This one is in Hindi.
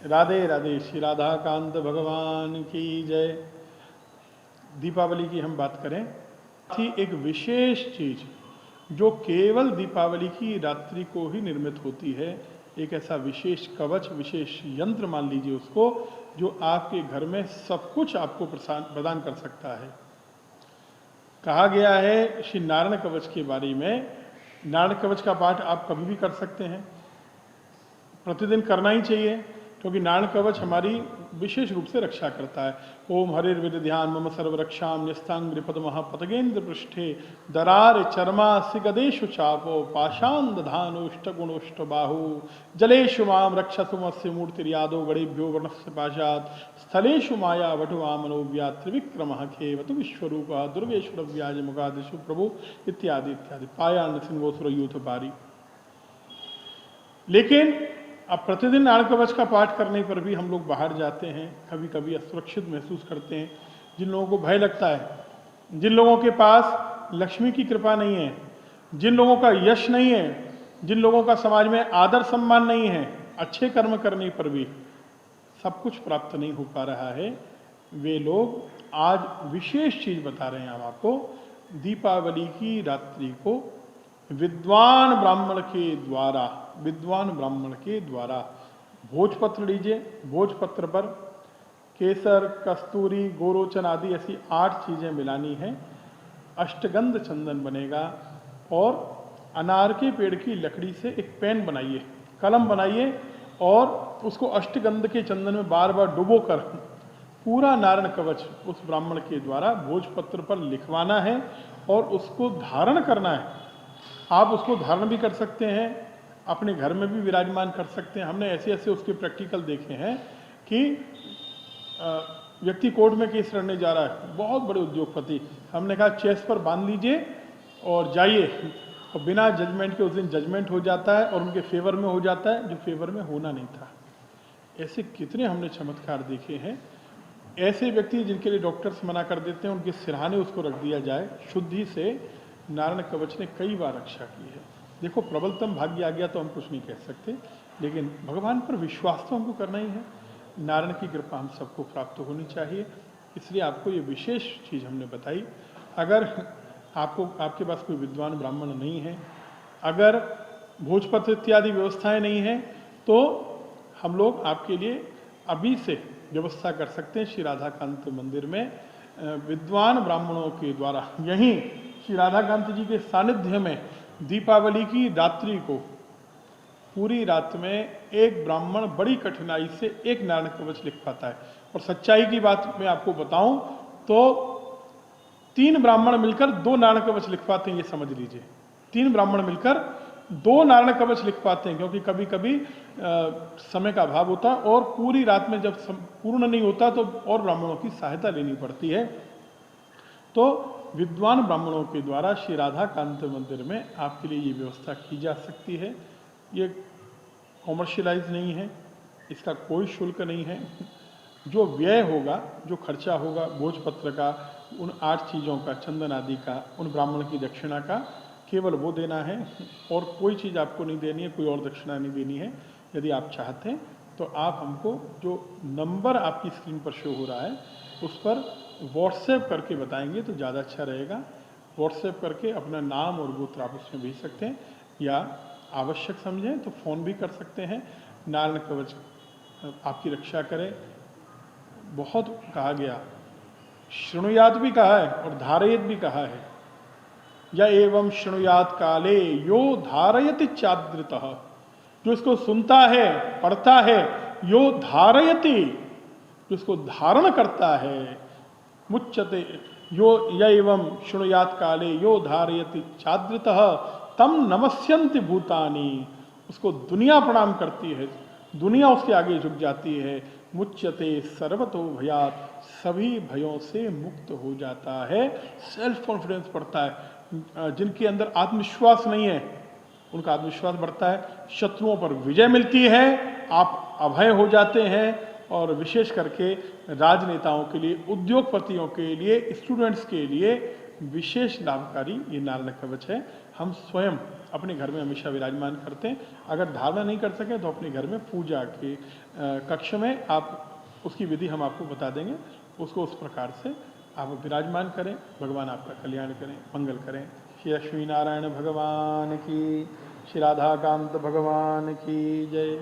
राधे राधे। श्री राधा कांत भगवान की जय। दीपावली की हम बात करें, थी एक विशेष चीज जो केवल दीपावली की रात्रि को ही निर्मित होती है। एक ऐसा विशेष कवच, विशेष यंत्र मान लीजिए उसको, जो आपके घर में सब कुछ आपको प्रदान कर सकता है। कहा गया है श्री नारायण कवच के बारे में, नारायण कवच का पाठ आप कभी भी कर सकते हैं, प्रतिदिन करना ही चाहिए, क्योंकि नारायण कवच हमारी विशेष रूप से रक्षा करता है। ओम हरिर्विद ध्यान मम सर्व रक्षाम न्यस्तांग्रि पद्मः पतगेंद्र पृष्ठे दरार चर्मा सिगदेशु चापो पाशान दधानोष्ट गुणोष्ट बाहु जलेशु माम रक्षसुमस्य मूर्तिर्यादो गणेभ्यो वर्णस्य पाशात् स्थलेषु माया वटुवामनो व्यात्रिविक्रमः खेवतु विश्वरूपः दुर्गेश्वर व्याज मुगादिषु प्रभु इत्यादि इत्यादि। पायान सिंहोसुर यूथ पारी। लेकिन अब प्रतिदिन नारायण कवच का पाठ करने पर भी हम लोग बाहर जाते हैं, कभी कभी असुरक्षित महसूस करते हैं। जिन लोगों को भय लगता है, जिन लोगों के पास लक्ष्मी की कृपा नहीं है, जिन लोगों का यश नहीं है, जिन लोगों का समाज में आदर सम्मान नहीं है, अच्छे कर्म करने पर भी सब कुछ प्राप्त नहीं हो पा रहा है, वे लोग आज विशेष चीज बता रहे हैं हम आपको। दीपावली की रात्रि को विद्वान ब्राह्मण के द्वारा भोजपत्र लीजिए। भोजपत्र पर केसर, कस्तूरी, गोरोचन आदि ऐसी 8 चीजें मिलानी है। अष्टगंध चंदन बनेगा और अनार के पेड़ की लकड़ी से एक पेन बनाइए, कलम बनाइए और उसको अष्टगंध के चंदन में बार बार डुबोकर पूरा नारायण कवच उस ब्राह्मण के द्वारा भोजपत्र पर लिखवाना है और उसको धारण करना है। आप उसको धारण भी कर सकते हैं, अपने घर में भी विराजमान कर सकते हैं। हमने ऐसे ऐसे उसके प्रैक्टिकल देखे हैं कि व्यक्ति कोर्ट में केस लड़ने जा रहा है, बहुत बड़े उद्योगपति, हमने कहा चेस्ट पर बांध लीजिए और जाइए, और बिना जजमेंट के उस दिन जजमेंट हो जाता है और उनके फेवर में हो जाता है जो फेवर में होना नहीं था। ऐसे कितने हमने चमत्कार देखे हैं। ऐसे व्यक्ति जिनके लिए डॉक्टर्स मना कर देते हैं, उनके सिरहाने उसको रख दिया जाए, शुद्धि से नारायण कवच ने कई बार रक्षा की है। देखो, प्रबलतम भाग्य आ गया तो हम कुछ नहीं कह सकते, लेकिन भगवान पर विश्वास तो हमको करना ही है। नारायण की कृपा हम सबको प्राप्त होनी चाहिए, इसलिए आपको ये विशेष चीज़ हमने बताई। अगर आपके पास कोई विद्वान ब्राह्मण नहीं है, अगर भोजपत्र इत्यादि व्यवस्थाएं नहीं हैं, तो हम लोग आपके लिए अभी से व्यवस्था कर सकते हैं। श्री राधाकांत मंदिर में विद्वान ब्राह्मणों के द्वारा यहीं श्री राधाकांत जी के सानिध्य में दीपावली की रात्रि को पूरी रात में एक ब्राह्मण बड़ी कठिनाई से एक नारायण कवच लिख पाता है। और सच्चाई की बात मैं आपको बताऊं तो 3 ब्राह्मण मिलकर 2 नारायण कवच लिख पाते हैं, ये समझ लीजिए। 3 ब्राह्मण मिलकर 2 नारायण कवच लिख पाते हैं, क्योंकि कभी कभी समय का अभाव होता है और पूरी रात में जब पूर्ण नहीं होता तो और ब्राह्मणों की सहायता लेनी पड़ती है। तो विद्वान ब्राह्मणों के द्वारा श्री राधाकांत मंदिर में आपके लिए ये व्यवस्था की जा सकती है। ये कॉमर्शियलाइज नहीं है, इसका कोई शुल्क नहीं है। जो व्यय होगा, जो खर्चा होगा भोजपत्र का, उन 8 चीज़ों का, चंदन आदि का, उन ब्राह्मण की दक्षिणा का केवल वो देना है और कोई चीज़ आपको नहीं देनी है, कोई और दक्षिणा नहीं देनी है। यदि आप चाहते हैं तो आप हमको जो नंबर आपकी स्क्रीन पर शो हो रहा है उस पर व्हाट्सएप करके बताएंगे तो ज़्यादा अच्छा रहेगा। व्हाट्सएप करके अपना नाम और गोत्र आप उसमें भेज सकते हैं, या आवश्यक समझें तो फ़ोन भी कर सकते हैं। नारायण कवच आपकी रक्षा करे। बहुत कहा गया, शृणुयात भी कहा है और धारयत भी कहा है। या एवं शृणुयात काले यो धारयति चादृतः, जो इसको सुनता है, पढ़ता है, यो धारयति, जो इसको धारण करता है, मुच्यते यो य एवं शृणुयात काले यो धारयति चादृतः तम नमस्यन्ति भूतानि, उसको दुनिया प्रणाम करती है, दुनिया उसके आगे झुक जाती है। मुच्यते सर्वतो भयात, सभी भयों से मुक्त हो जाता है। सेल्फ कॉन्फिडेंस बढ़ता है। जिनके अंदर आत्मविश्वास नहीं है उनका आत्मविश्वास बढ़ता है, शत्रुओं पर विजय मिलती है, आप अभय हो जाते हैं। और विशेष करके राजनेताओं के लिए, उद्योगपतियों के लिए, स्टूडेंट्स के लिए विशेष लाभकारी ये नारायण कवच है। हम स्वयं अपने घर में हमेशा विराजमान करते हैं। अगर धारणा नहीं कर सके तो अपने घर में पूजा के कक्ष में आप उसकी विधि हम आपको बता देंगे, उसको उस प्रकार से आप विराजमान करें। भगवान आपका कल्याण करें, मंगल करें। श्री लक्ष्मी नारायण भगवान की, श्री राधाकांत भगवान की जय।